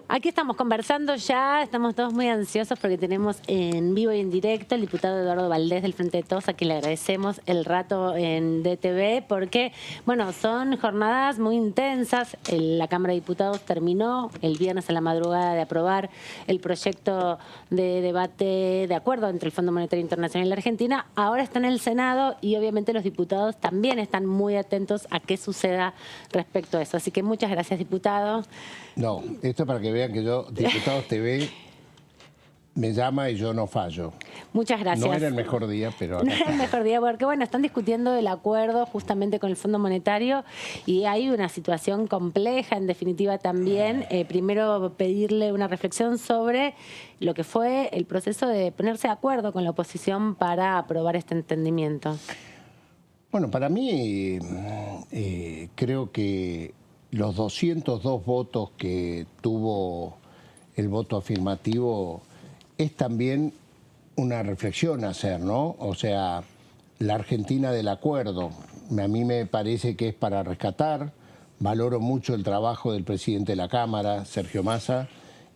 Aquí estamos conversando ya, estamos todos muy ansiosos porque tenemos en vivo y en directo el diputado Eduardo Valdés del Frente de Todos, a quien le agradecemos el rato en DTV, porque, bueno, son jornadas muy intensas. La Cámara de Diputados terminó el viernes a la madrugada de aprobar el proyecto de debate de acuerdo entre el Fondo Monetario Internacional y la Argentina. Ahora está en el Senado y obviamente los diputados también están muy atentos a qué suceda respecto a eso. Así que muchas gracias, diputado. No, esto es para que vean que yo, Diputados TV, me llama y yo no fallo. Muchas gracias. No era el mejor día, pero acá No era el mejor día porque, bueno, están discutiendo el acuerdo justamente con el Fondo Monetario y hay una situación compleja, en definitiva también. Primero pedirle una reflexión sobre lo que fue el proceso de ponerse de acuerdo con la oposición para aprobar este entendimiento. Bueno, para mí creo que los 202 votos que tuvo el voto afirmativo es también una reflexión a hacer, ¿no? O sea, la Argentina del acuerdo, a mí me parece que es para rescatar. Valoro mucho el trabajo del presidente de la Cámara, Sergio Massa,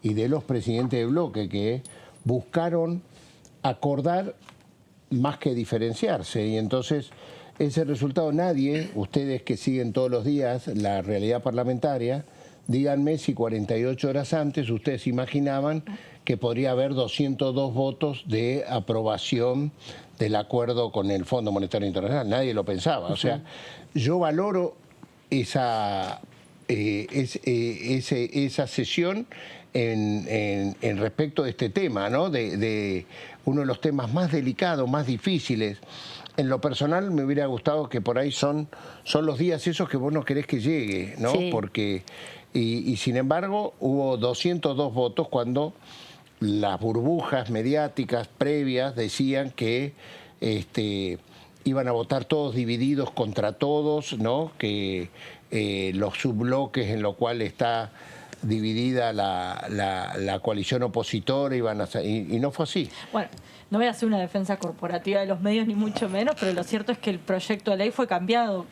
y de los presidentes de bloque que buscaron acordar más que diferenciarse. Y entonces ese resultado nadie, ustedes que siguen todos los días la realidad parlamentaria, díganme si 48 horas antes ustedes imaginaban que podría haber 202 votos de aprobación del acuerdo con el Fondo Monetario Internacional. Nadie lo pensaba. O sea, yo valoro esa sesión en respecto de este tema, ¿no? De uno de los temas más delicados, más difíciles. En lo personal me hubiera gustado que por ahí son los días esos que vos no querés que llegue, ¿no? Sí. Porque, y sin embargo hubo 202 votos cuando las burbujas mediáticas previas decían que iban a votar todos divididos contra todos, ¿no? Que los subbloques en los cuales está dividida la coalición opositora iban a y no fue así. Bueno, no voy a hacer una defensa corporativa de los medios ni mucho menos, pero lo cierto es que el proyecto de ley fue cambiando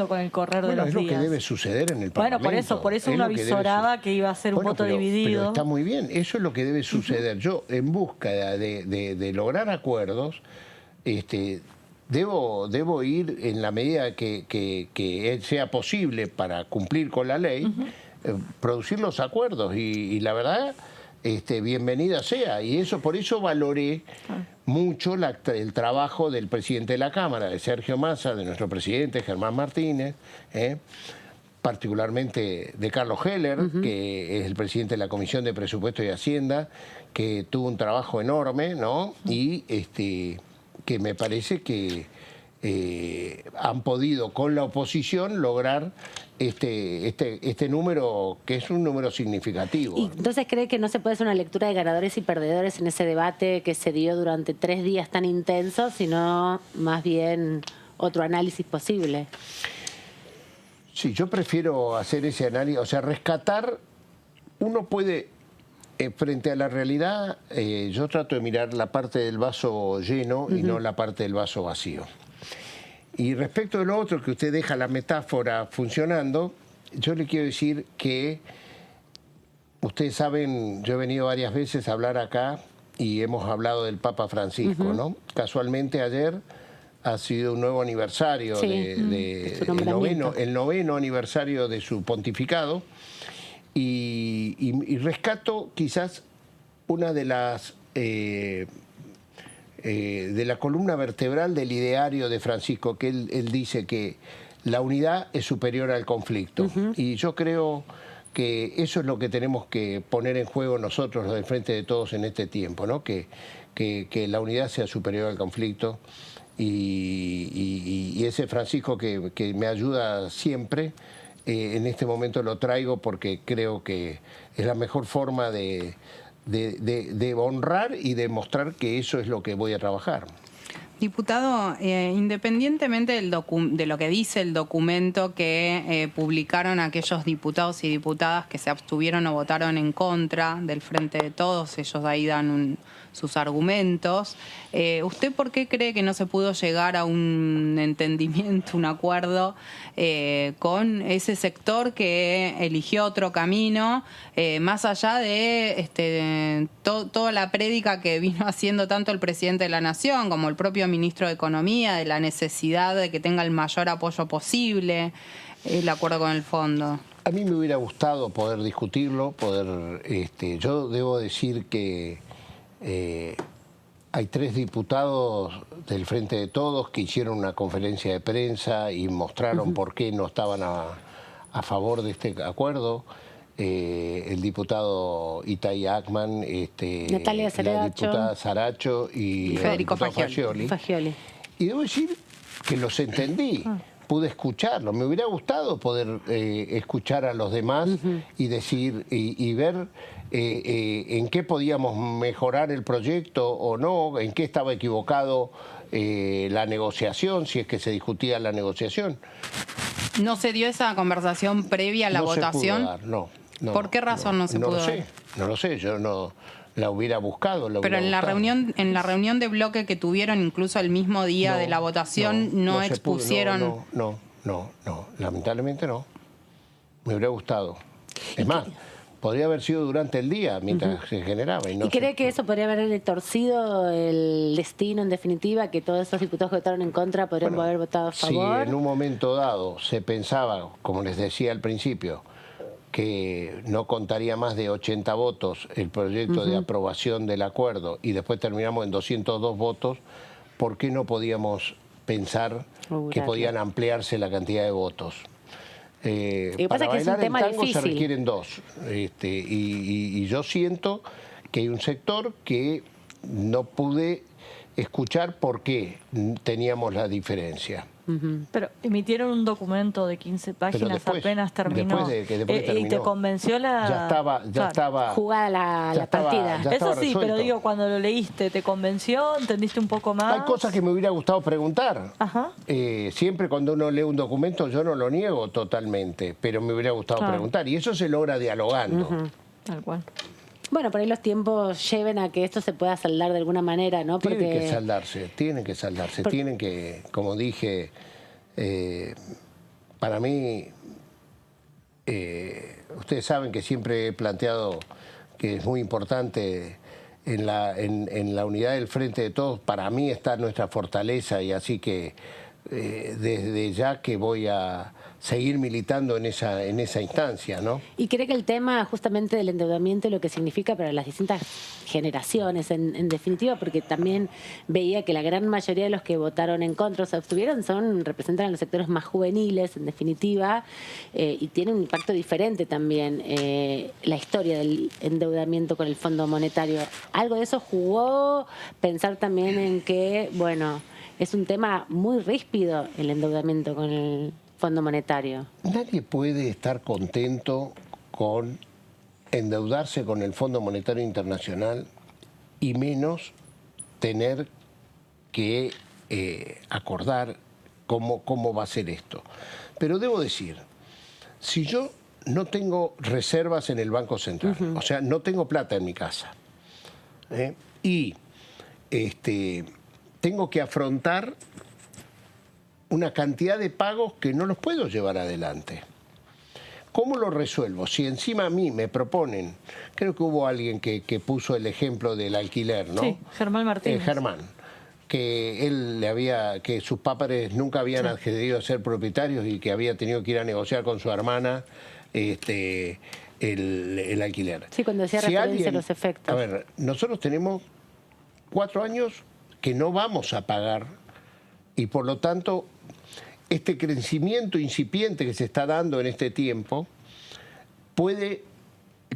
con el correr de los días. Es lo que debe suceder en el Parlamento. Bueno, por eso uno avisoraba que iba a ser un voto dividido. Pero está muy bien, eso es lo que debe suceder. Yo, en búsqueda de lograr acuerdos, debo ir en la medida que sea posible para cumplir con la ley, producir los acuerdos y la verdad, bienvenida sea. Y por eso valoré mucho el trabajo del presidente de la Cámara, de Sergio Massa, de nuestro presidente Germán Martínez, particularmente de Carlos Heller, que es el presidente de la Comisión de Presupuesto y Hacienda, que tuvo un trabajo enorme, ¿no? Y que me parece que han podido con la oposición lograr este número, que es un número significativo. ¿Y entonces cree que no se puede hacer una lectura de ganadores y perdedores en ese debate que se dio durante 3 días tan intensos, sino más bien otro análisis posible? Sí, yo prefiero hacer ese análisis, o sea, rescatar, uno puede, frente a la realidad, yo trato de mirar la parte del vaso lleno y no la parte del vaso vacío. Y respecto de lo otro, que usted deja la metáfora funcionando, yo le quiero decir que, ustedes saben, yo he venido varias veces a hablar acá y hemos hablado del Papa Francisco, ¿no? Casualmente ayer ha sido un nuevo aniversario, el noveno aniversario de su pontificado, y rescato quizás una de las de la columna vertebral del ideario de Francisco, que él dice que la unidad es superior al conflicto. Y yo creo que eso es lo que tenemos que poner en juego nosotros, los del Frente de Todos, en este tiempo, ¿no? Que la unidad sea superior al conflicto. Y ese Francisco que me ayuda siempre, en este momento lo traigo porque creo que es la mejor forma de honrar y demostrar que eso es lo que voy a trabajar. Diputado, independientemente de lo que dice el documento que publicaron aquellos diputados y diputadas que se abstuvieron o votaron en contra del Frente de Todos, ellos ahí dan sus argumentos, ¿usted por qué cree que no se pudo llegar a un entendimiento, un acuerdo con ese sector que eligió otro camino, más allá de toda la prédica que vino haciendo tanto el presidente de la Nación como el propio ministro de Economía, de la necesidad de que tenga el mayor apoyo posible el acuerdo con el fondo? A mí me hubiera gustado poder discutirlo, yo debo decir que hay 3 diputados del Frente de Todos que hicieron una conferencia de prensa y mostraron por qué no estaban a favor de este acuerdo. El diputado Itay Ackman, Natalia la Saracho, diputada Saracho y Federico el diputado Fagioli. Y debo decir que los entendí, pude escucharlos. Me hubiera gustado poder escuchar a los demás y decir y ver en qué podíamos mejorar el proyecto o no, en qué estaba equivocado la negociación, si es que se discutía la negociación. ¿No se dio esa conversación previa a la votación? Se pudo dar, no. ¿Por qué razón no se pudo dar? No lo sé, yo no la hubiera buscado. Pero en la reunión de bloque que tuvieron incluso el mismo día de la votación no expusieron. No, lamentablemente no. Me hubiera gustado. Es más, podría haber sido durante el día mientras se generaba. ¿Y cree que eso podría haberle torcido el destino en definitiva, que todos esos diputados que votaron en contra podrían haber votado a favor? Si en un momento dado se pensaba, como les decía al principio, que no contaría más de 80 votos el proyecto de aprobación del acuerdo y después terminamos en 202 votos, ¿por qué no podíamos pensar que podían ampliarse la cantidad de votos? Para bailar el tango se requieren 2. Y yo siento que hay un sector que no pude escuchar por qué teníamos la diferencia. Pero emitieron un documento de 15 páginas, apenas terminó. ¿Y te convenció Ya estaba jugada la partida. Eso sí, resuelto. pero digo, cuando lo leíste, ¿te convenció? ¿Entendiste un poco más? Hay cosas que me hubiera gustado preguntar. Siempre cuando uno lee un documento, yo no lo niego totalmente, pero me hubiera gustado preguntar. Y eso se logra dialogando. Tal cual. Bueno, por ahí los tiempos lleven a que esto se pueda saldar de alguna manera, ¿no? Porque tienen que saldarse, tienen que, como dije, para mí, ustedes saben que siempre he planteado que es muy importante en la unidad del Frente de Todos, para mí está nuestra fortaleza, y así que desde ya que voy a seguir militando en esa instancia, ¿no? ¿Y cree que el tema justamente del endeudamiento y lo que significa para las distintas generaciones, en definitiva, porque también veía que la gran mayoría de los que votaron en contra o se abstuvieron representan a los sectores más juveniles, en definitiva, y tiene un impacto diferente también la historia del endeudamiento con el Fondo Monetario? ¿Algo de eso jugó? Pensar también en que, bueno, es un tema muy ríspido el endeudamiento con el Fondo Monetario. Nadie puede estar contento con endeudarse con el Fondo Monetario Internacional y menos tener que acordar cómo va a ser esto. Pero debo decir, si yo no tengo reservas en el Banco Central, o sea, no tengo plata en mi casa, y tengo que afrontar una cantidad de pagos que no los puedo llevar adelante. ¿Cómo lo resuelvo? Si encima a mí me proponen, creo que hubo alguien que puso el ejemplo del alquiler, ¿no? Sí, Germán Martínez. Germán, que sus padres nunca habían accedido a ser propietarios y que había tenido que ir a negociar con su hermana el alquiler. Sí, cuando decía referencia a los efectos. A ver, nosotros tenemos 4 años que no vamos a pagar y por lo tanto este crecimiento incipiente que se está dando en este tiempo puede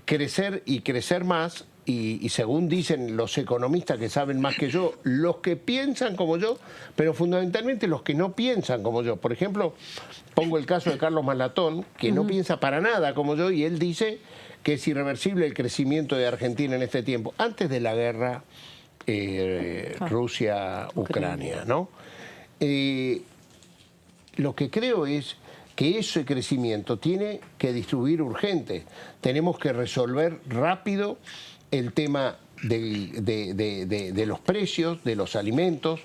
crecer y crecer más y según dicen los economistas que saben más que yo, los que piensan como yo, pero fundamentalmente los que no piensan como yo. Por ejemplo, pongo el caso de Carlos Malatón, que no piensa para nada como yo, y él dice que es irreversible el crecimiento de Argentina en este tiempo. Antes de la guerra, Rusia-Ucrania, ¿no? Lo que creo es que ese crecimiento tiene que distribuir urgente. Tenemos que resolver rápido el tema de los precios, de los alimentos,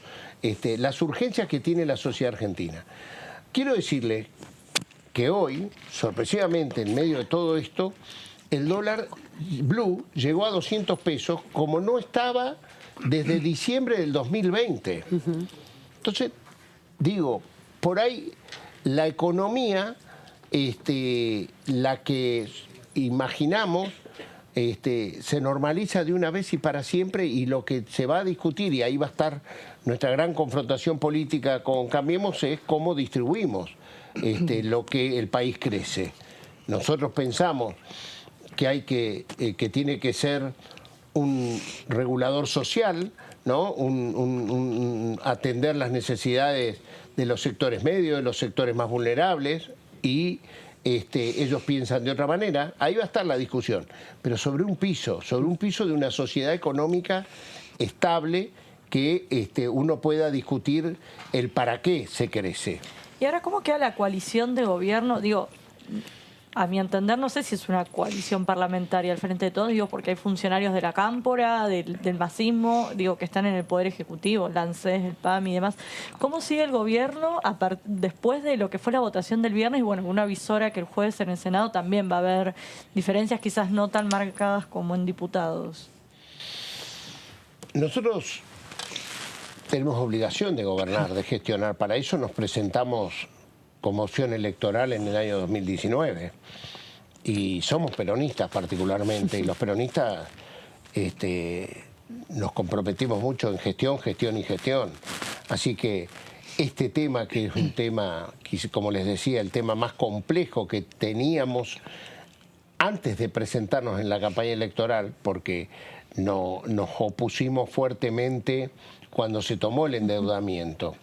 las urgencias que tiene la sociedad argentina. Quiero decirle que hoy, sorpresivamente, en medio de todo esto, el dólar blue llegó a 200 pesos como no estaba desde diciembre del 2020. Entonces, digo, por ahí la economía, la que imaginamos, se normaliza de una vez y para siempre, y lo que se va a discutir, y ahí va a estar nuestra gran confrontación política con Cambiemos, es cómo distribuimos lo que el país crece. Nosotros pensamos que tiene que ser un regulador social, ¿no? Atender las necesidades de los sectores medios, de los sectores más vulnerables, y ellos piensan de otra manera. Ahí va a estar la discusión, pero sobre un piso de una sociedad económica estable, que uno pueda discutir el para qué se crece. Y ahora, ¿cómo queda la coalición de gobierno? Digo, a mi entender, no sé si es una coalición parlamentaria al frente de todos, digo, porque hay funcionarios de la Cámpora, del masismo, digo, que están en el Poder Ejecutivo, el ANSES, el PAM y demás. ¿Cómo sigue el gobierno después de lo que fue la votación del viernes? Y bueno, una avisora que el jueves en el Senado también va a haber diferencias quizás no tan marcadas como en diputados. Nosotros tenemos obligación de gobernar, de gestionar. Para eso nos presentamos como opción electoral en el año 2019. Y somos peronistas particularmente, y los peronistas nos comprometimos mucho en gestión. Así que este tema, que es un tema, como les decía, el tema más complejo que teníamos antes de presentarnos en la campaña electoral, porque nos opusimos fuertemente cuando se tomó el endeudamiento.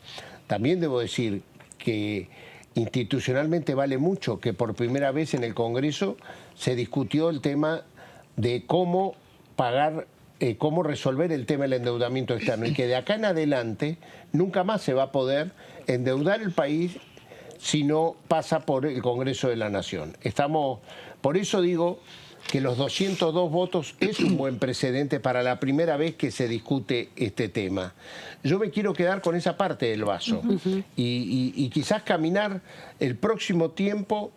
También debo decir que institucionalmente vale mucho que por primera vez en el Congreso se discutió el tema de cómo pagar, cómo resolver el tema del endeudamiento externo, y que de acá en adelante nunca más se va a poder endeudar el país si no pasa por el Congreso de la Nación. Por eso digo que los 202 votos es un buen precedente para la primera vez que se discute este tema. Yo me quiero quedar con esa parte del vaso y quizás caminar el próximo tiempo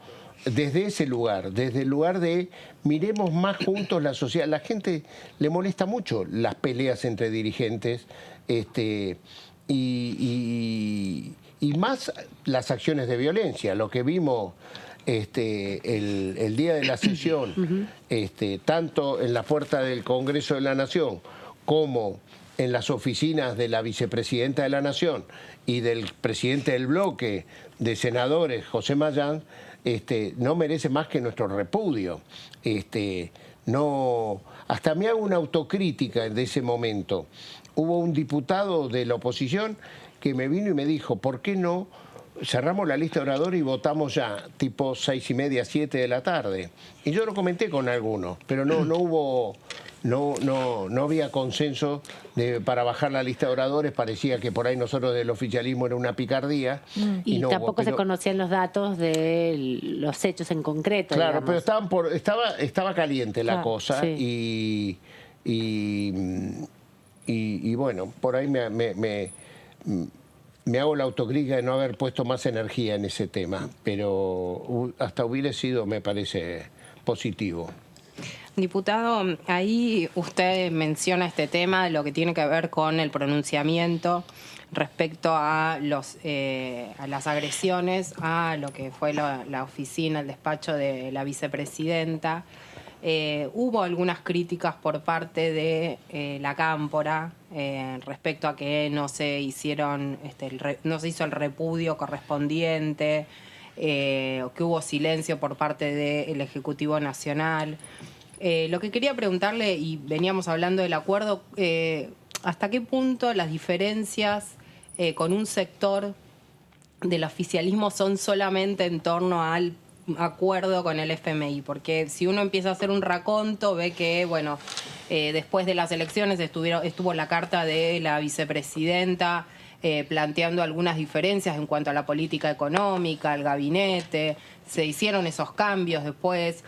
desde ese lugar, desde el lugar de miremos más juntos la sociedad. La gente le molesta mucho las peleas entre dirigentes y más las acciones de violencia. Lo que vimos el día de la sesión, tanto en la puerta del Congreso de la Nación como en las oficinas de la vicepresidenta de la Nación y del presidente del bloque de senadores, José Mayán, no merece más que nuestro repudio. Hasta me hago una autocrítica de ese momento. Hubo un diputado de la oposición que me vino y me dijo, ¿por qué no cerramos la lista de oradores y votamos ya, tipo 6:30, 7 de la tarde? Y yo lo comenté con algunos, pero no había consenso para bajar la lista de oradores. Parecía que por ahí nosotros del oficialismo era una picardía. Y no tampoco se conocían los datos de los hechos en concreto. Claro, digamos. pero estaba caliente la cosa, sí. y bueno, por ahí me hago la autocrítica de no haber puesto más energía en ese tema, pero hasta hubiera sido, me parece, positivo. Diputado, ahí usted menciona este tema de lo que tiene que ver con el pronunciamiento respecto a las agresiones a lo que fue la oficina, el despacho de la vicepresidenta. Hubo algunas críticas por parte de la Cámpora respecto a que no se hicieron, no se hizo el repudio correspondiente, que hubo silencio por parte del Ejecutivo Nacional. Lo que quería preguntarle, y veníamos hablando del acuerdo, ¿hasta qué punto las diferencias con un sector del oficialismo son solamente en torno al acuerdo con el FMI? Porque si uno empieza a hacer un raconto, ve que, bueno, Después de las elecciones estuvo la carta de la vicepresidenta planteando algunas diferencias en cuanto a la política económica, el gabinete. Se hicieron esos cambios después.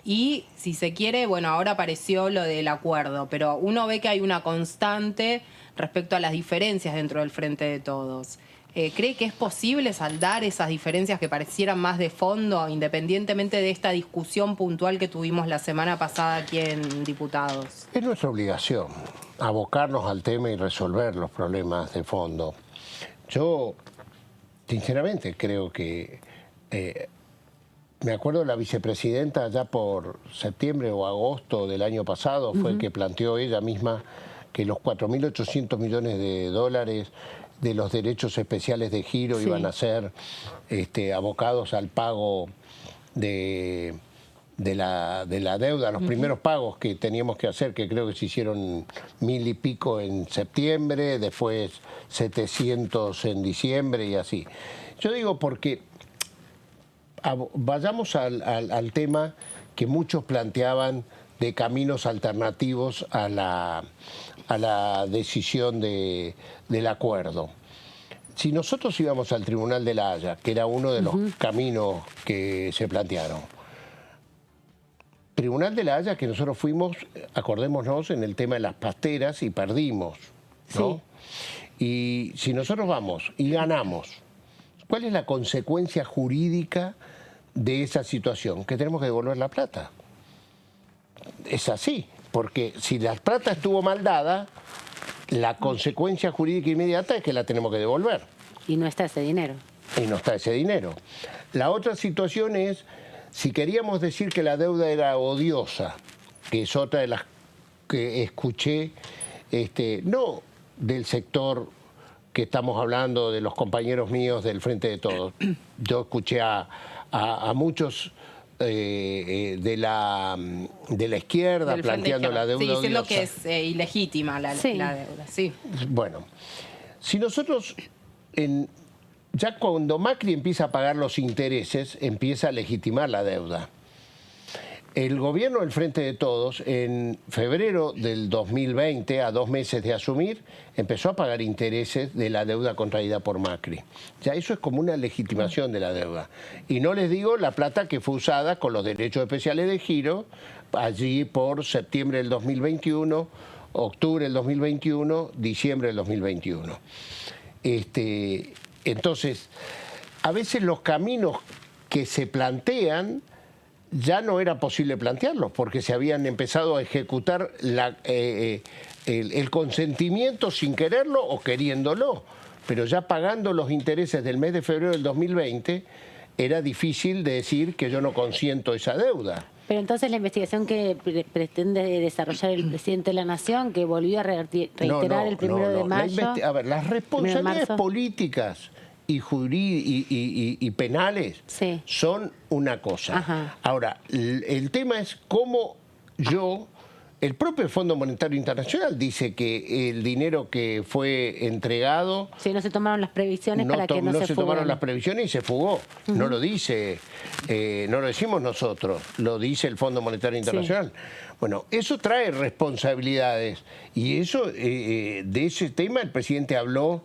Y si se quiere, bueno, ahora apareció lo del acuerdo, pero uno ve que hay una constante respecto a las diferencias dentro del Frente de Todos. ¿Cree que es posible saldar esas diferencias que parecieran más de fondo, independientemente de esta discusión puntual que tuvimos la semana pasada aquí en Diputados? Es nuestra obligación abocarnos al tema y resolver los problemas de fondo. Yo, sinceramente, creo que... me acuerdo la vicepresidenta ya por septiembre o agosto del año pasado fue el que planteó ella misma que los 4.800 millones de dólares de los derechos especiales de giro iban a ser abocados al pago de la deuda, los primeros pagos que teníamos que hacer, que creo que se hicieron 1.000 y pico en septiembre, después 700 en diciembre y así. Yo digo porque vayamos al tema que muchos planteaban de caminos alternativos a la decisión del acuerdo. Si nosotros íbamos al Tribunal de la Haya, que era uno de los caminos que se plantearon, Tribunal de la Haya que nosotros fuimos, acordémonos, en el tema de las pasteras y perdimos, ¿no? Sí. Y si nosotros vamos y ganamos, ¿cuál es la consecuencia jurídica de esa situación? Que tenemos que devolver la plata. Es así, porque si la plata estuvo mal dada, la consecuencia jurídica inmediata es que la tenemos que devolver. Y no está ese dinero. Y no está ese dinero. La otra situación es, si queríamos decir que la deuda era odiosa, que es otra de las que escuché, no del sector que estamos hablando, de los compañeros míos del Frente de Todos. Yo escuché a muchos de la izquierda planteando la deuda odiosa. Sí, diciendo que es ilegítima la deuda, sí. Bueno, si nosotros, ya cuando Macri empieza a pagar los intereses, empieza a legitimar la deuda. El gobierno del Frente de Todos, en febrero del 2020, a 2 meses de asumir, empezó a pagar intereses de la deuda contraída por Macri. Ya eso es como una legitimación de la deuda. Y no les digo la plata que fue usada con los derechos especiales de giro, allí por septiembre del 2021, octubre del 2021, diciembre del 2021. Entonces, a veces los caminos que se plantean ya no era posible plantearlos porque se habían empezado a ejecutar el consentimiento sin quererlo o queriéndolo, pero ya pagando los intereses del mes de febrero del 2020 era difícil de decir que yo no consiento esa deuda. Pero entonces la investigación que pretende desarrollar el presidente de la Nación, que volvió a reiterar el 1 de mayo... A ver, las responsabilidades políticas y penales son una cosa. Ajá. Ahora, el tema es cómo el propio Fondo Monetario Internacional dice que el dinero que fue entregado... Sí, no se tomaron las previsiones para que no se fuguen. Tomaron las previsiones y se fugó. No lo dice, no lo decimos nosotros, lo dice el Fondo Monetario Internacional. Sí. Bueno, eso trae responsabilidades y eso, de ese tema el presidente habló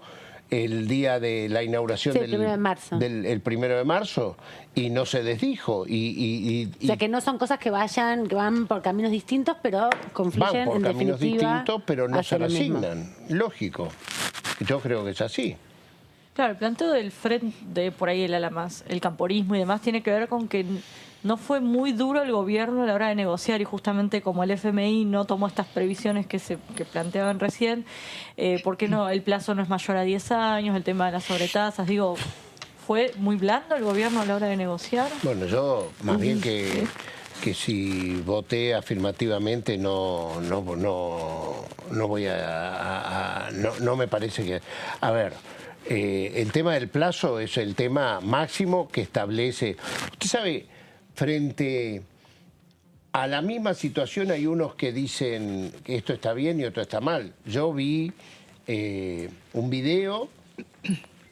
el día de la inauguración el 1 de marzo. El 1 de marzo y no se desdijo. O sea, que no son cosas que van por caminos distintos, pero confluyen van por caminos distintos, pero no se resignan. Lógico. Yo creo que es así. Claro, el planteo del frente, de por ahí el camporismo y demás, tiene que ver con que no fue muy duro el gobierno a la hora de negociar y justamente como el FMI no tomó estas previsiones que planteaban recién, ¿por qué no? El plazo no es mayor a 10 años, el tema de las sobretasas, digo, ¿fue muy blando el gobierno a la hora de negociar? Bueno, yo más bien que si voté afirmativamente no voy no me parece que... A ver, el tema del plazo es el tema máximo que establece... Usted sabe, frente a la misma situación hay unos que dicen que esto está bien y otro está mal. Yo vi un video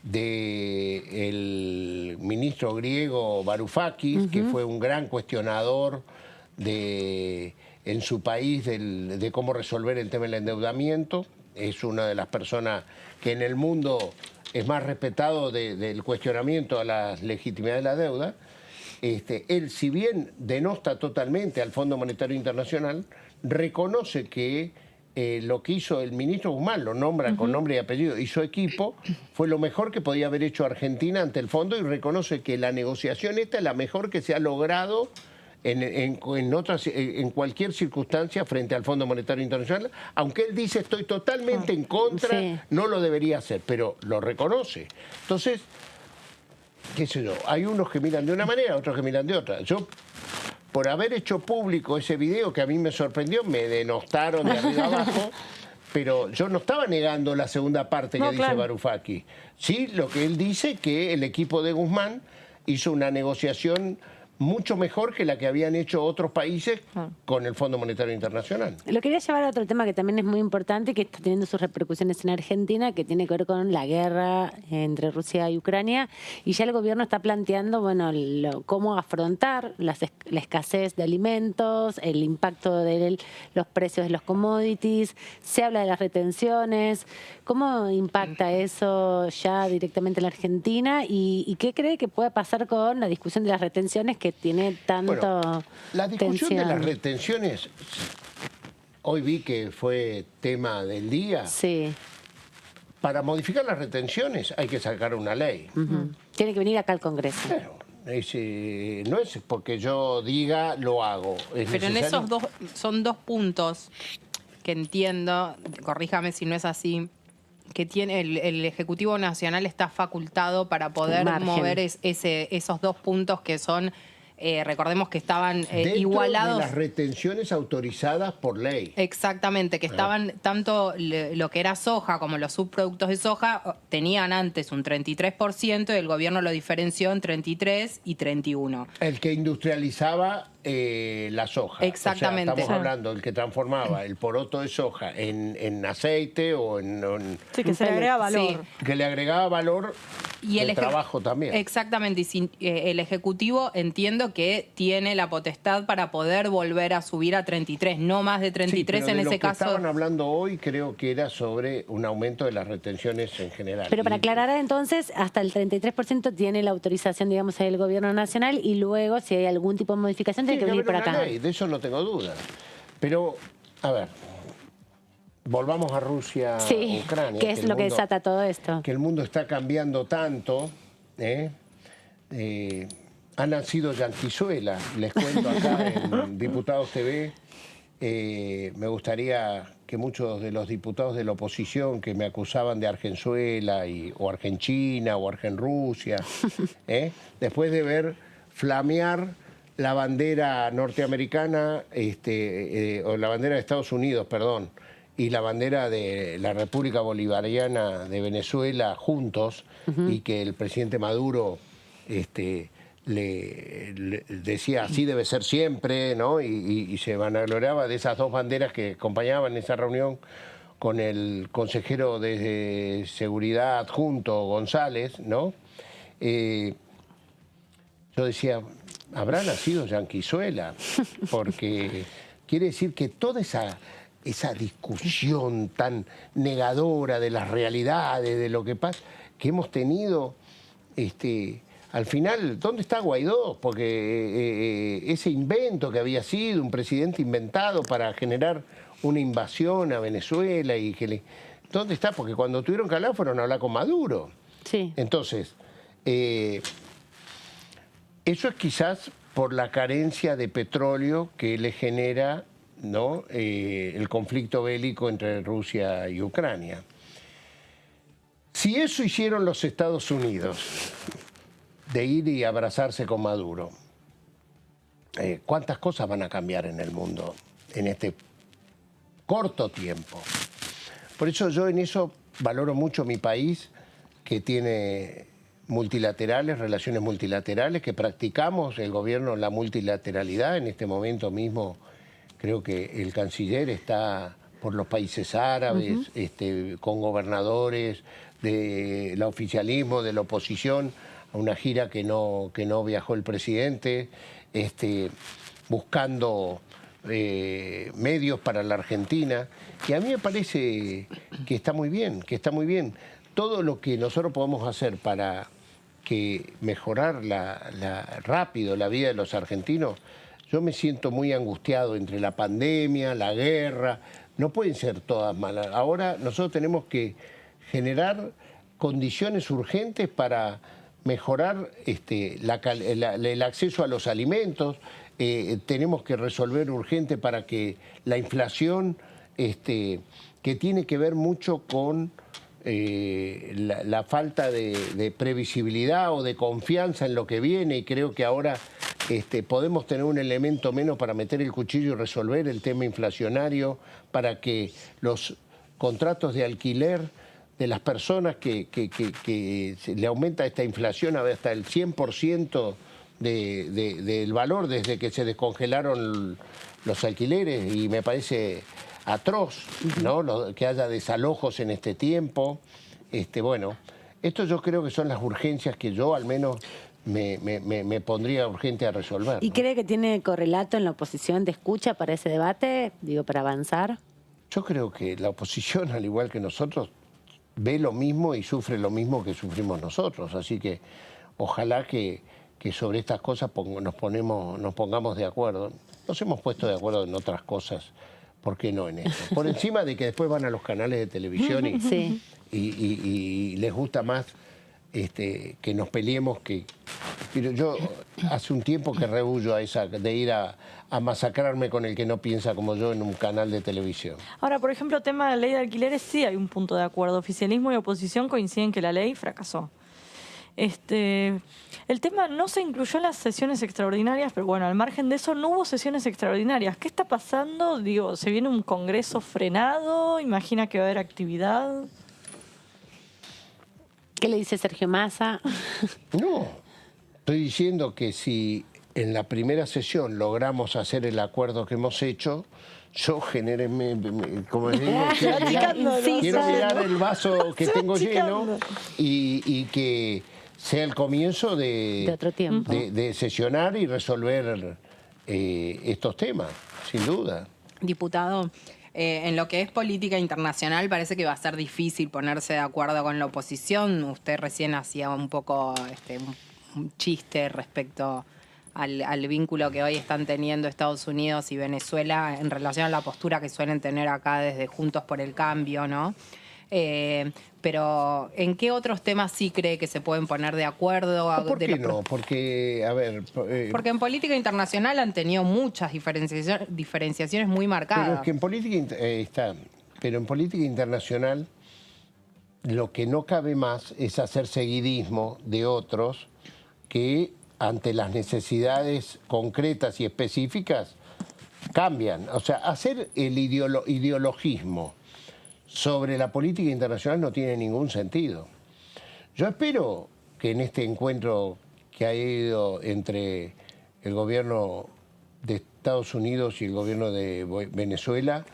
del ministro griego Varoufakis, que fue un gran cuestionador del en su país de cómo resolver el tema del endeudamiento. Es una de las personas que en el mundo es más respetado del cuestionamiento a la legitimidad de la deuda. Él, si bien denosta totalmente al Fondo Monetario Internacional, reconoce que lo que hizo el ministro Guzmán, lo nombra con nombre y apellido, y su equipo, fue lo mejor que podía haber hecho Argentina ante el fondo, y reconoce que la negociación esta es la mejor que se ha logrado en cualquier circunstancia frente al Fondo Monetario Internacional, aunque él dice estoy totalmente en contra, sí, no lo debería hacer, pero lo reconoce. Entonces, qué sé yo, hay unos que miran de una manera, otros que miran de otra. Yo, por haber hecho público ese video que a mí me sorprendió, me denostaron de arriba abajo, pero yo no estaba negando la segunda parte que dice Varoufakis. Sí, lo que él dice, que el equipo de Guzmán hizo una negociación mucho mejor que la que habían hecho otros países con el Fondo Monetario Internacional. Lo quería llevar a otro tema que también es muy importante, que está teniendo sus repercusiones en Argentina, que tiene que ver con la guerra entre Rusia y Ucrania. Y ya el gobierno está planteando, bueno, cómo afrontar la escasez de alimentos, el impacto de los precios de los commodities. Se habla de las retenciones. ¿Cómo impacta eso ya directamente en la Argentina? ¿Y qué cree que puede pasar con la discusión de las retenciones que tiene tanto Bueno, la discusión tensión? de las retenciones, hoy vi que fue tema del día. Sí. Para modificar las retenciones hay que sacar una ley. Tiene que venir acá al Congreso. Claro, no es porque yo diga, lo hago. Pero en esos son dos puntos que entiendo, corríjame si no es así, que tiene el Ejecutivo Nacional está facultado para poder mover esos dos puntos que son, recordemos que estaban igualados. De las retenciones autorizadas por ley. Exactamente, que estaban tanto lo que era soja como los subproductos de soja tenían antes un 33% y el gobierno lo diferenció en 33 y 31. El que industrializaba la soja. Exactamente. O sea, estamos hablando del que transformaba el poroto de soja en aceite o Sí, que se le agrega valor. Sí. que le agregaba valor Y de trabajo también. Exactamente, y el Ejecutivo entiendo que tiene la potestad para poder volver a subir a 33, no más de 33 sí, pero en de ese lo que caso. estaban hablando hoy creo que era sobre un aumento de las retenciones en general. Pero para aclarar entonces, hasta el 33% tiene la autorización, digamos, del Gobierno Nacional, y luego, si hay algún tipo de modificación, tiene que venir por acá. Ley, de eso no tengo duda. Pero, a ver, volvamos a Rusia, Sí, Ucrania. que es lo que desata todo esto. Que el mundo está cambiando tanto. Ha nacido Yanquizuela, les cuento acá en Diputados TV. Me gustaría que muchos de los diputados de la oposición que me acusaban de Argenzuela o Argenchina o Argenrusia, después de ver flamear la bandera norteamericana, o la bandera de Estados Unidos, perdón, y la bandera de la República Bolivariana de Venezuela juntos, y que el presidente Maduro le decía así debe ser siempre, ¿no? Y se vanagloriaba de esas dos banderas que acompañaban esa reunión con el consejero de Seguridad adjunto, González, ¿no? Yo decía, habrá nacido Yanquizuela, porque quiere decir que toda esa discusión tan negadora de las realidades, de lo que pasa, que hemos tenido, al final, ¿dónde está Guaidó? Porque ese invento que había sido un presidente inventado para generar una invasión a Venezuela, ¿dónde está? Porque cuando tuvieron que hablar fueron a hablar con Maduro. Sí. Entonces, eso es quizás por la carencia de petróleo que le genera, ¿no? El conflicto bélico entre Rusia y Ucrania. Si eso hicieron los Estados Unidos, de ir y abrazarse con Maduro, ¿cuántas cosas van a cambiar en el mundo en este corto tiempo? Por eso yo en eso valoro mucho mi país, que tiene relaciones multilaterales, que practicamos el gobierno la multilateralidad. En este momento mismo creo que el canciller está por los países árabes, con gobernadores del oficialismo, de la oposición, a una gira que no viajó el presidente, buscando medios para la Argentina, y a mí me parece que está muy bien, Todo lo que nosotros podemos hacer para que mejorar rápido la vida de los argentinos, yo me siento muy angustiado entre la pandemia, la guerra, no pueden ser todas malas. Ahora nosotros tenemos que generar condiciones urgentes para mejorar el acceso a los alimentos, tenemos que resolver urgente para que la inflación, que tiene que ver mucho con la falta de previsibilidad o de confianza en lo que viene, y creo que ahora podemos tener un elemento menos para meter el cuchillo y resolver el tema inflacionario, para que los contratos de alquiler de las personas que le aumenta esta inflación hasta el 100% del valor desde que se descongelaron los alquileres, y me parece atroz, ¿no? Que haya desalojos en este tiempo. Bueno, esto yo creo que son las urgencias que yo al menos me pondría urgente a resolver, ¿Y ¿no? cree que tiene correlato en la oposición de escucha para ese debate, digo, para avanzar? Yo creo que la oposición, al igual que nosotros, ve lo mismo y sufre lo mismo que sufrimos nosotros, así que ojalá que sobre estas cosas nos pongamos de acuerdo. Nos hemos puesto de acuerdo en otras cosas, ¿por qué no en esto? Por encima de que después van a los canales de televisión Sí. y les gusta más que nos peleemos que... Pero yo hace un tiempo que rehuyo de ir a masacrarme con el que no piensa como yo en un canal de televisión. Ahora, por ejemplo, tema de la ley de alquileres, sí hay un punto de acuerdo. Oficialismo y oposición coinciden que la ley fracasó. El tema no se incluyó en las sesiones extraordinarias, pero bueno, al margen de eso no hubo sesiones extraordinarias. ¿Qué está pasando? Digo, ¿se viene un congreso frenado? ¿Imagina que va a haber actividad? ¿Qué le dice Sergio Massa? No, estoy diciendo que si en la primera sesión logramos hacer el acuerdo que hemos hecho, yo como les digo, quiero mirar el vaso que tengo lleno y que sea el comienzo De otro tiempo. de sesionar y resolver estos temas, sin duda. Diputado, en lo que es política internacional parece que va a ser difícil ponerse de acuerdo con la oposición. Usted recién hacía un poco un chiste respecto al vínculo que hoy están teniendo Estados Unidos y Venezuela en relación a la postura que suelen tener acá desde Juntos por el Cambio, ¿no? Pero ¿en qué otros temas sí cree que se pueden poner de acuerdo? ¿Por qué no? Porque, a ver... Porque en política internacional han tenido muchas diferenciaciones muy marcadas. Pero es que en política pero en política internacional lo que no cabe más es hacer seguidismo de otros que ante las necesidades concretas y específicas cambian. O sea, hacer el ideologismo sobre la política internacional no tiene ningún sentido. Yo espero que en este encuentro que ha habido entre el gobierno de Estados Unidos y el gobierno de Venezuela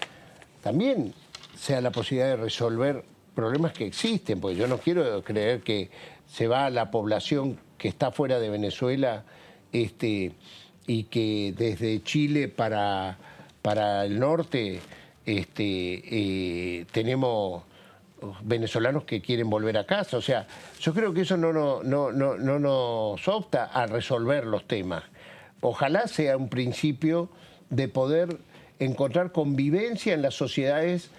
también sea la posibilidad de resolver problemas que existen, porque yo no quiero creer que se va la población que está fuera de Venezuela y que desde Chile para el norte tenemos venezolanos que quieren volver a casa. O sea, yo creo que eso no nos opta a resolver los temas. Ojalá sea un principio de poder encontrar convivencia en las sociedades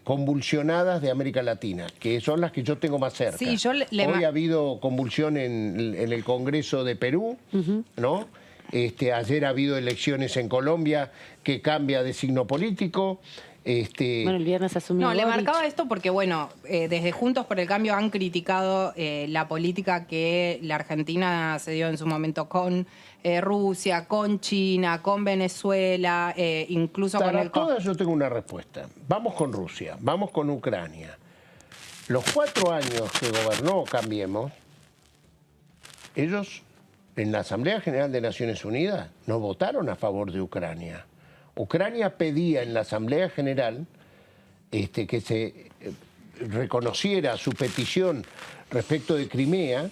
convulsionadas de América Latina, que son las que yo tengo más cerca. Sí, Hoy ha habido convulsión en el Congreso de Perú, ¿no? Ayer ha habido elecciones en Colombia que cambia de signo político. Bueno, el viernes asumió No, le Boric. marcaba esto porque, bueno, desde Juntos por el Cambio han criticado la política que la Argentina se dio en su momento con Rusia, con China, con Venezuela, incluso con Para el... todas yo tengo una respuesta. Vamos con Rusia, vamos con Ucrania. Los 4 años que gobernó Cambiemos, ellos en la Asamblea General de Naciones Unidas no votaron a favor de Ucrania. Ucrania pedía en la Asamblea General que se reconociera su petición respecto de Crimea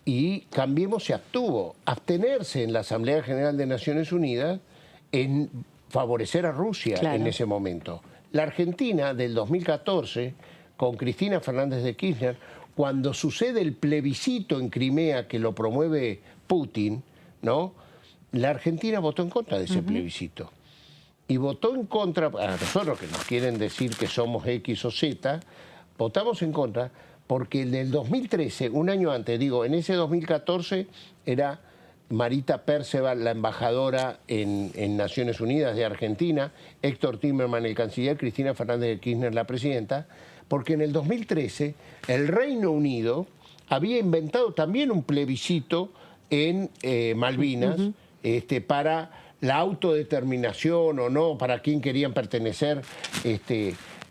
y Cambiemos se abstuvo. Abstenerse en la Asamblea General de Naciones Unidas en favorecer a Rusia en ese momento. La Argentina del 2014, con Cristina Fernández de Kirchner, cuando sucede el plebiscito en Crimea que lo promueve Putin, ¿no? La Argentina votó en contra de ese plebiscito. Y votó en contra, a nosotros que nos quieren decir que somos X o Z, votamos en contra porque en el 2013, un año antes, digo, en ese 2014 era Marita Perceval, la embajadora en Naciones Unidas de Argentina, Héctor Timerman, el canciller, Cristina Fernández de Kirchner, la presidenta, porque en el 2013 el Reino Unido había inventado también un plebiscito en Malvinas para la autodeterminación o no, para quién querían pertenecer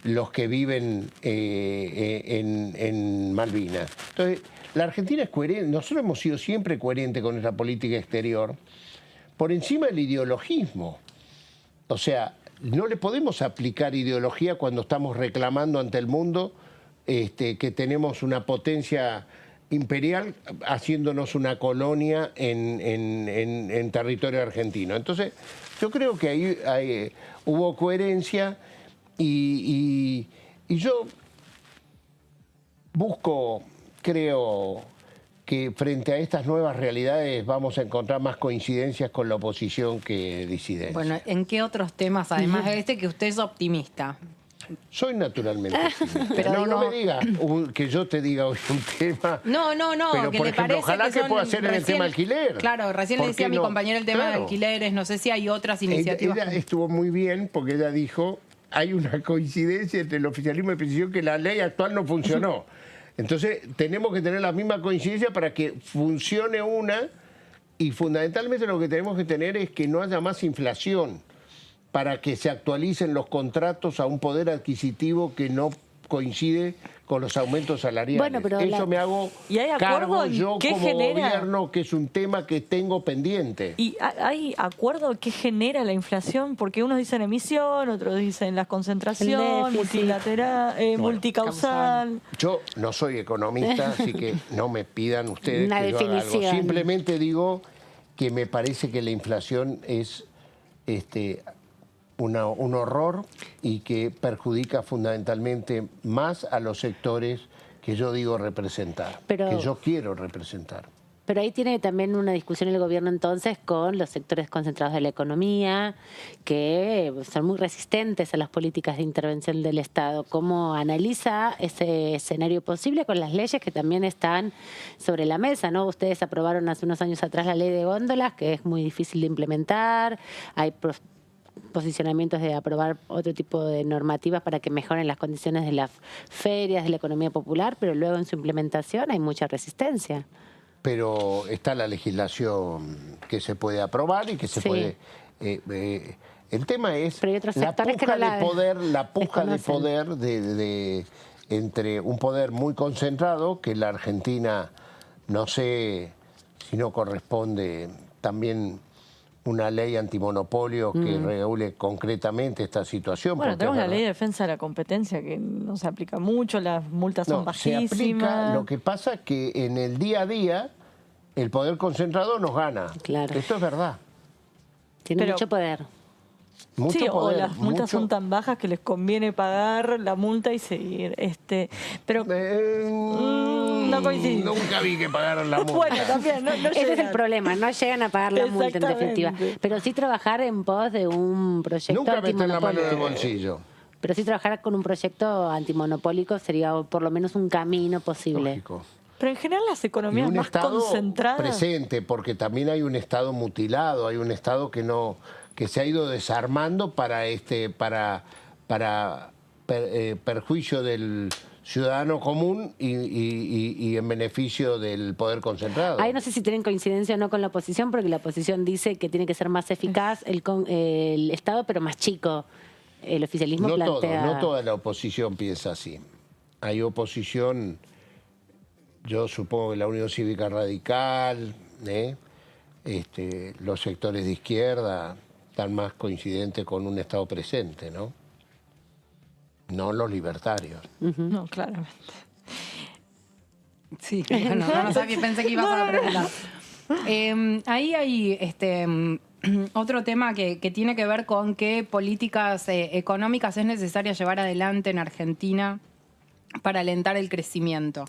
los que viven en Malvinas. Entonces, la Argentina es coherente, nosotros hemos sido siempre coherentes con nuestra política exterior, por encima del ideologismo. O sea, no le podemos aplicar ideología cuando estamos reclamando ante el mundo que tenemos una potencia imperial haciéndonos una colonia en territorio argentino. Entonces, yo creo que ahí hubo coherencia y yo creo que frente a estas nuevas realidades vamos a encontrar más coincidencias con la oposición que disidencias. Bueno, ¿en qué otros temas, además de que usted es optimista? Soy naturalmente optimista. Pero no me diga que yo te diga hoy un tema. No, pero que por le ejemplo, parece ojalá que pueda hacer en el tema alquiler. Claro, recién le decía a mi compañero el tema de alquileres, no sé si hay otras iniciativas. Ella estuvo muy bien porque ella dijo, hay una coincidencia entre el oficialismo y la oposición que la ley actual no funcionó. Entonces, tenemos que tener la misma coincidencia para que funcione una y fundamentalmente lo que tenemos que tener es que no haya más inflación para que se actualicen los contratos a un poder adquisitivo que no coincide con los aumentos salariales. Bueno, pero eso me hago cargo yo como gobierno, que es un tema que tengo pendiente. ¿Y hay acuerdo que genera la inflación? Porque unos dicen emisión, otros dicen la concentración, multilateral, multicausal. Yo no soy economista, así que no me pidan ustedes una que yo haga algo. definición. Simplemente digo que me parece que la inflación es un horror y que perjudica fundamentalmente más a los sectores que yo digo representar, que yo quiero representar. Pero ahí tiene también una discusión el gobierno entonces con los sectores concentrados de la economía que son muy resistentes a las políticas de intervención del Estado. ¿Cómo analiza ese escenario posible con las leyes que también están sobre la mesa, ¿no? Ustedes aprobaron hace unos años atrás la ley de góndolas, que es muy difícil de implementar. Hay posicionamientos de aprobar otro tipo de normativas para que mejoren las condiciones de las ferias, de la economía popular, pero luego en su implementación hay mucha resistencia. Pero está la legislación que se puede aprobar y que se puede... el tema es la puja de poder entre un poder muy concentrado, que la Argentina, no sé si no corresponde también una ley antimonopolio que regule concretamente esta situación. Bueno, tenemos la ley de defensa de la competencia que no se aplica mucho, las multas son bajísimas. Se aplica, lo que pasa es que en el día a día el poder concentrado nos gana. Claro. Esto es verdad. Tiene mucho poder. Mucho sí, poder, o las multas son tan bajas que les conviene pagar la multa y seguir. Pero no coincide. Nunca vi que pagaron la multa. Bueno, también, no ese es el problema, no llegan a pagar la multa en definitiva. Pero sí trabajar en pos de un proyecto Nunca meter la mano en el antimonopólico. bolsillo. Pero sí trabajar con un proyecto antimonopólico sería por lo menos un camino posible. Lógico. Pero en general las Y economías un más Estado concentradas... presente, porque también hay un Estado mutilado, hay un Estado que se ha ido desarmando para perjuicio del ciudadano común y en beneficio del poder concentrado. Ahí no sé si tienen coincidencia o no con la oposición, porque la oposición dice que tiene que ser más eficaz el Estado, pero más chico. El oficialismo plantea... No toda la oposición piensa así. Hay oposición, yo supongo que la Unión Cívica Radical, los sectores de izquierda están más coincidentes con un Estado presente, ¿no? No los libertarios. No, claramente. Sí, no sabía, pensé que ibas a preguntar. Ahí hay otro tema que tiene que ver con qué políticas económicas es necesaria llevar adelante en Argentina para alentar el crecimiento.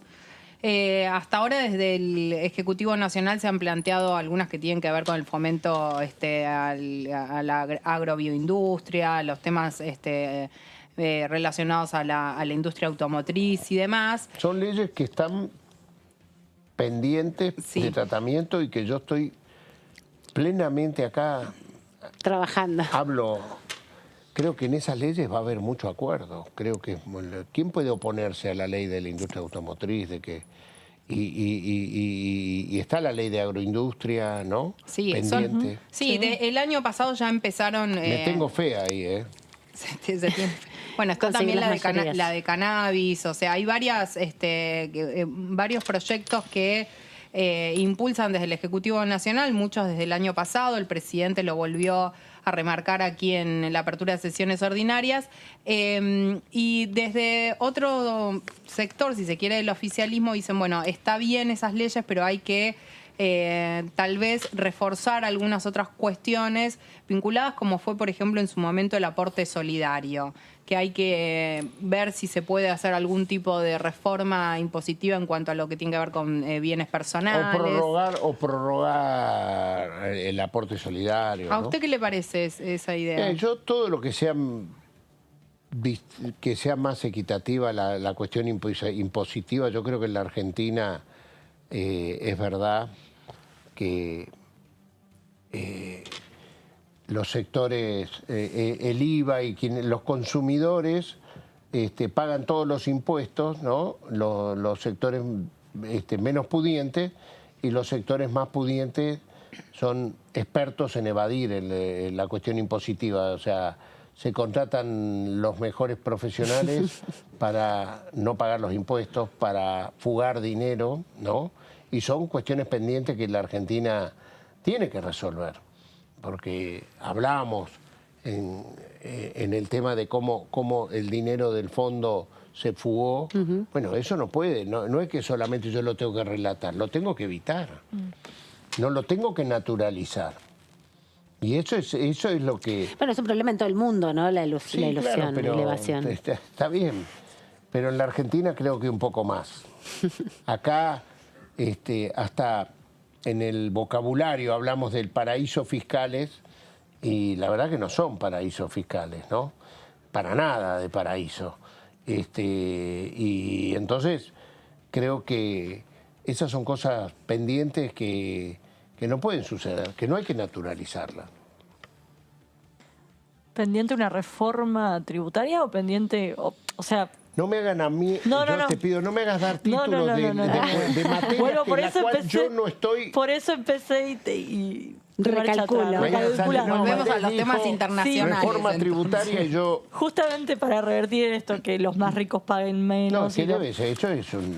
Hasta ahora desde el Ejecutivo Nacional se han planteado algunas que tienen que ver con el fomento a la agrobioindustria, los temas relacionados a la industria automotriz y demás. Son leyes que están pendientes Sí. de tratamiento y que yo estoy plenamente acá, Trabajando. hablo, creo que en esas leyes va a haber mucho acuerdo. Creo que, ¿quién puede oponerse a la ley de la industria automotriz? Y está la ley de agroindustria, ¿no? Sí, pendiente. el año pasado ya empezaron... Me tengo fe ahí, ¿eh? Bueno, está Conseguir también las mayorías. la de cannabis, o sea, hay varios proyectos que impulsan desde el Ejecutivo Nacional, muchos desde el año pasado, el presidente lo volvió a remarcar aquí en la apertura de sesiones ordinarias, y desde otro sector, si se quiere, del oficialismo, dicen, bueno, está bien esas leyes, pero hay que tal vez reforzar algunas otras cuestiones vinculadas, como fue, por ejemplo, en su momento el aporte solidario, que hay que ver si se puede hacer algún tipo de reforma impositiva en cuanto a lo que tiene que ver con bienes personales. O prorrogar el aporte solidario. ¿A ¿no? usted qué le parece esa idea? Yo todo lo que sea más equitativa la cuestión impositiva, yo creo que en la Argentina es verdad que los sectores, el IVA y los consumidores pagan todos los impuestos, ¿no? Los sectores menos pudientes, y los sectores más pudientes son expertos en evadir la cuestión impositiva. O sea, se contratan los mejores profesionales para no pagar los impuestos, para fugar dinero, ¿no? Y son cuestiones pendientes que la Argentina tiene que resolver, porque hablamos en el tema de cómo el dinero del fondo se fugó. Bueno, eso no puede, no es que solamente yo lo tengo que relatar, lo tengo que evitar, no lo tengo que naturalizar. Y eso es lo que... Bueno, es un problema en todo el mundo, ¿no? La ilusión, claro, la elevación. Está bien, pero en la Argentina creo que un poco más. Acá, hasta en el vocabulario hablamos del paraíso fiscales, y la verdad que no son paraísos fiscales, ¿no? Para nada de paraíso. Y entonces creo que esas son cosas pendientes que no pueden suceder, que no hay que naturalizarlas. ¿Pendiente una reforma tributaria o pendiente, o sea... No me hagan a mí, te pido, no me hagas dar títulos de materias Bueno, por en la eso cual empecé, yo no estoy... Por eso empecé y Recalculo. Volvemos a los temas internacionales. Reforma entonces. tributaria y yo... Justamente para revertir esto, que los más ricos paguen No, menos. ¿qué debe ser? Eso es un...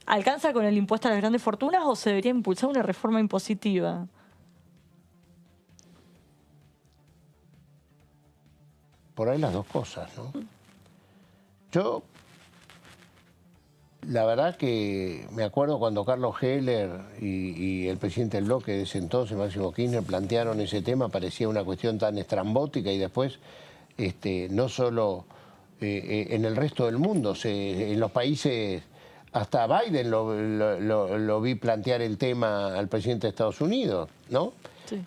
¿Alcanza con el impuesto a las grandes fortunas o se debería impulsar una reforma impositiva? Por ahí las dos cosas, ¿no? Yo, la verdad que me acuerdo cuando Carlos Heller y el presidente del bloque de ese entonces, Máximo Kirchner, plantearon ese tema, parecía una cuestión tan estrambótica, y después, no solo en el resto del mundo, en los países, hasta Biden lo vi plantear el tema al presidente de Estados Unidos, ¿no? Sí.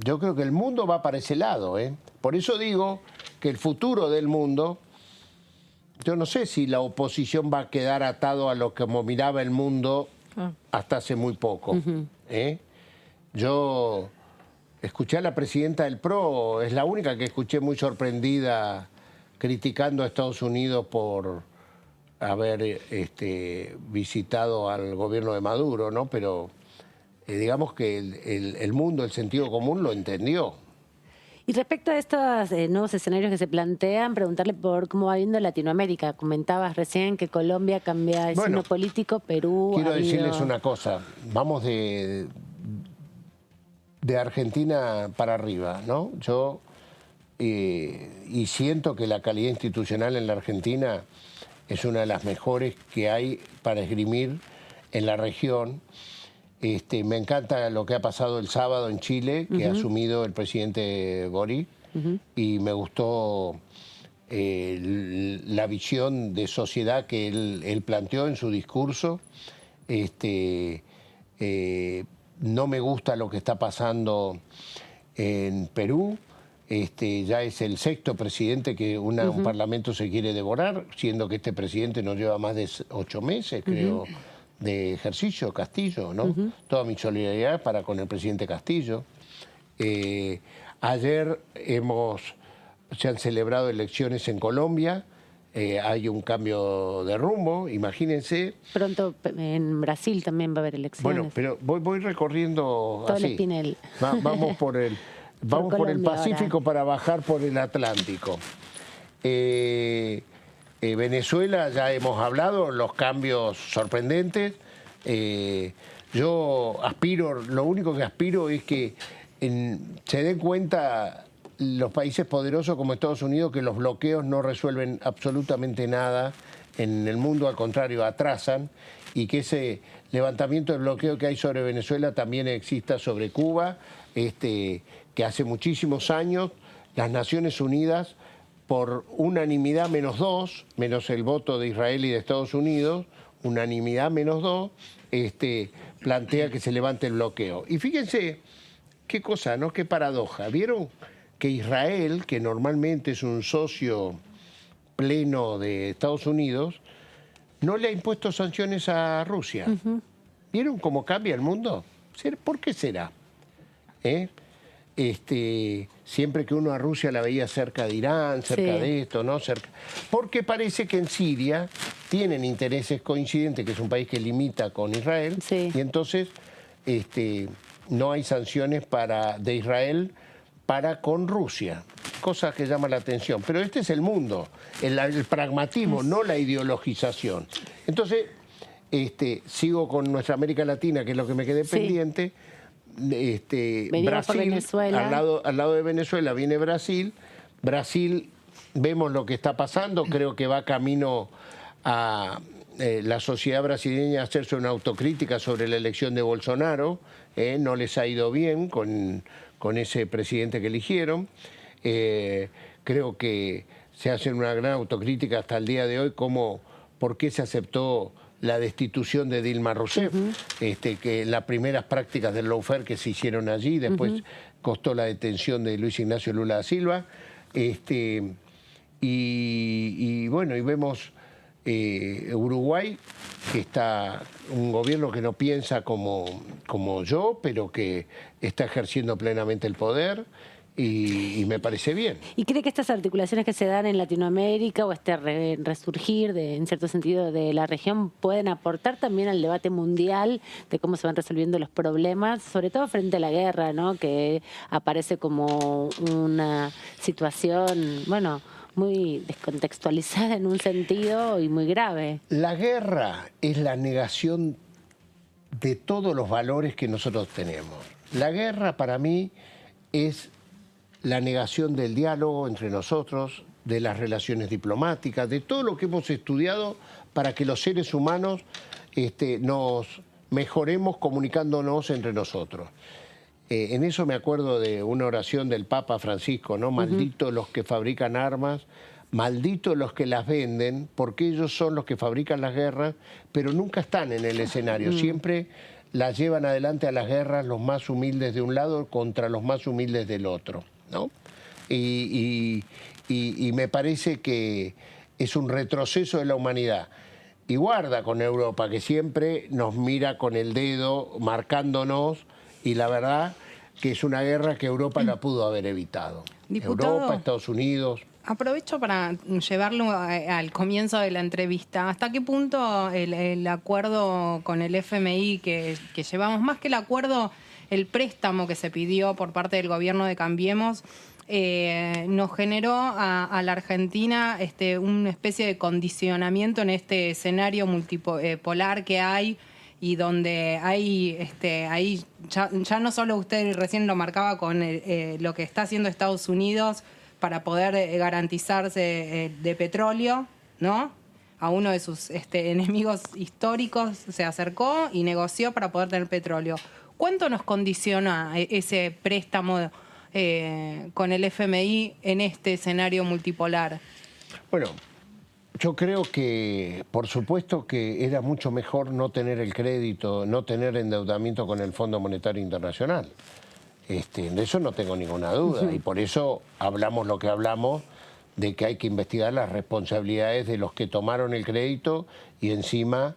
Yo creo que el mundo va para ese lado, ¿eh? Por eso digo que el futuro del mundo, yo no sé si la oposición va a quedar atado a lo que miraba el mundo hasta hace muy poco. Yo escuché a la presidenta del PRO, es la única que escuché muy sorprendida criticando a Estados Unidos por haber visitado al gobierno de Maduro, ¿no? Pero digamos que el mundo, el sentido común lo entendió. Y respecto a estos nuevos escenarios que se plantean, preguntarle por cómo va viendo Latinoamérica. Comentabas recién que Colombia cambia el signo político, Perú... Quiero decirles una cosa, vamos de Argentina para arriba, ¿no? Yo y siento que la calidad institucional en la Argentina es una de las mejores que hay para esgrimir en la región, Me encanta lo que ha pasado el sábado en Chile, que ha asumido el presidente Boric, y me gustó la visión de sociedad que él planteó en su discurso. No me gusta lo que está pasando en Perú. Ya es el sexto presidente que un parlamento se quiere devorar, siendo que este presidente no lleva más de 8 meses, creo, de ejercicio, Castillo, ¿no? Toda mi solidaridad para con el presidente Castillo. Ayer se han celebrado elecciones en Colombia. Hay un cambio de rumbo, imagínense. Pronto en Brasil también va a haber elecciones. Bueno, pero voy recorriendo todo así. el Espinel. Vamos por el Pacífico para bajar por el Atlántico. Venezuela, ya hemos hablado, los cambios sorprendentes. Yo lo único que aspiro es que se den cuenta los países poderosos como Estados Unidos que los bloqueos no resuelven absolutamente nada en el mundo, al contrario, atrasan, y que ese levantamiento del bloqueo que hay sobre Venezuela también exista sobre Cuba, que hace muchísimos años las Naciones Unidas, por unanimidad -2, menos el voto de Israel y de Estados Unidos, unanimidad -2, plantea que se levante el bloqueo. Y fíjense qué cosa, ¿no? Qué paradoja. ¿Vieron que Israel, que normalmente es un socio pleno de Estados Unidos, no le ha impuesto sanciones a Rusia? ¿Vieron cómo cambia el mundo? ¿Por qué será? Siempre que uno a Rusia la veía cerca de Irán, cerca de esto, ¿no? Porque parece que en Siria tienen intereses coincidentes, que es un país que limita con Israel, y entonces no hay sanciones de Israel para con Rusia, cosa que llama la atención. Pero este es el mundo, el pragmatismo, no la ideologización. Entonces, sigo con nuestra América Latina, que es lo que me quedé pendiente. Brasil, Venezuela. Al lado de Venezuela viene Brasil. Brasil, vemos lo que está pasando, creo que va camino a la sociedad brasileña a hacerse una autocrítica sobre la elección de Bolsonaro. No les ha ido bien con ese presidente que eligieron. Creo que se hace una gran autocrítica hasta el día de hoy, por qué se aceptó la destitución de Dilma Rousseff, que las primeras prácticas del lawfare que se hicieron allí, después costó la detención de Luis Ignacio Lula da Silva. Y vemos Uruguay, que está un gobierno que no piensa como yo, pero que está ejerciendo plenamente el poder. Y me parece bien. ¿Y cree que estas articulaciones que se dan en Latinoamérica o resurgir, en cierto sentido, de la región, pueden aportar también al debate mundial de cómo se van resolviendo los problemas, sobre todo frente a la guerra, ¿no? Que aparece como una situación, muy descontextualizada en un sentido y muy grave? La guerra es la negación de todos los valores que nosotros tenemos. La guerra, para mí, es la negación del diálogo entre nosotros, de las relaciones diplomáticas, de todo lo que hemos estudiado para que los seres humanos nos mejoremos comunicándonos entre nosotros. En eso me acuerdo de una oración del Papa Francisco, ¿no? Malditos los que fabrican armas, malditos los que las venden, porque ellos son los que fabrican las guerras, pero nunca están en el escenario, siempre las llevan adelante a las guerras los más humildes de un lado contra los más humildes del otro, ¿no? Y me parece que es un retroceso de la humanidad. Y guarda con Europa, que siempre nos mira con el dedo, marcándonos, y la verdad que es una guerra que Europa la pudo haber evitado. Diputado, Europa, Estados Unidos. Aprovecho para llevarlo al comienzo de la entrevista. ¿Hasta qué punto el acuerdo con el FMI que llevamos, más que el acuerdo, el préstamo que se pidió por parte del gobierno de Cambiemos, nos generó a la Argentina una especie de condicionamiento en este escenario multipolar que hay, y donde hay ya no solo usted recién lo marcaba con lo que está haciendo Estados Unidos para poder garantizarse de petróleo, ¿no? a uno de sus enemigos históricos, se acercó y negoció para poder tener petróleo. ¿Cuánto nos condiciona ese préstamo con el FMI en este escenario multipolar? Bueno, yo creo que, por supuesto que era mucho mejor no tener el crédito, no tener endeudamiento con el Fondo Monetario Internacional. De eso no tengo ninguna duda, y por eso hablamos lo que hablamos, de que hay que investigar las responsabilidades de los que tomaron el crédito y encima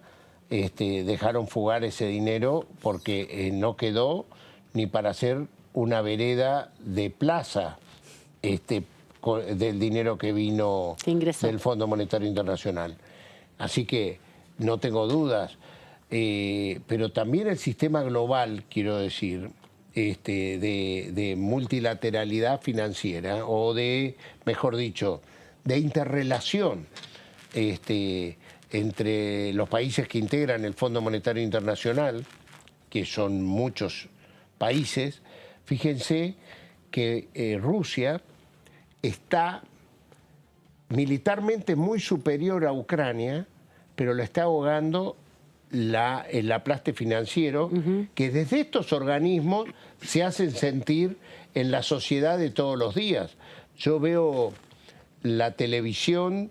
dejaron fugar ese dinero porque no quedó ni para hacer una vereda de plaza del dinero que vino del Fondo Monetario Internacional. Así que no tengo dudas, pero también el sistema global, quiero decir, de multilateralidad financiera o de, mejor dicho, de interrelación entre los países que integran el Fondo Monetario Internacional, que son muchos países. Fíjense que Rusia está militarmente muy superior a Ucrania, pero la está ahogando el aplaste financiero que desde estos organismos se hacen sentir en la sociedad de todos los días. Yo veo la televisión,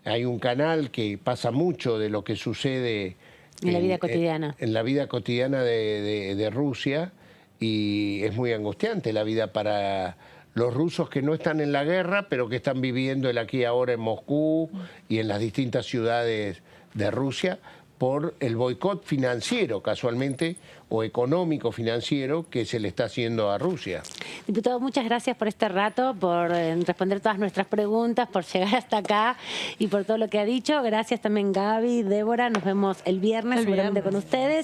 hay un canal que pasa mucho de lo que sucede en la vida cotidiana. En la vida cotidiana de Rusia, y es muy angustiante la vida para los rusos que no están en la guerra, pero que están viviendo el aquí y ahora en Moscú y en las distintas ciudades de Rusia, por el boicot financiero, casualmente, o económico financiero que se le está haciendo a Rusia. Diputado, muchas gracias por este rato, por responder todas nuestras preguntas, por llegar hasta acá y por todo lo que ha dicho. Gracias también Gaby, Débora, nos vemos el viernes seguramente con ustedes.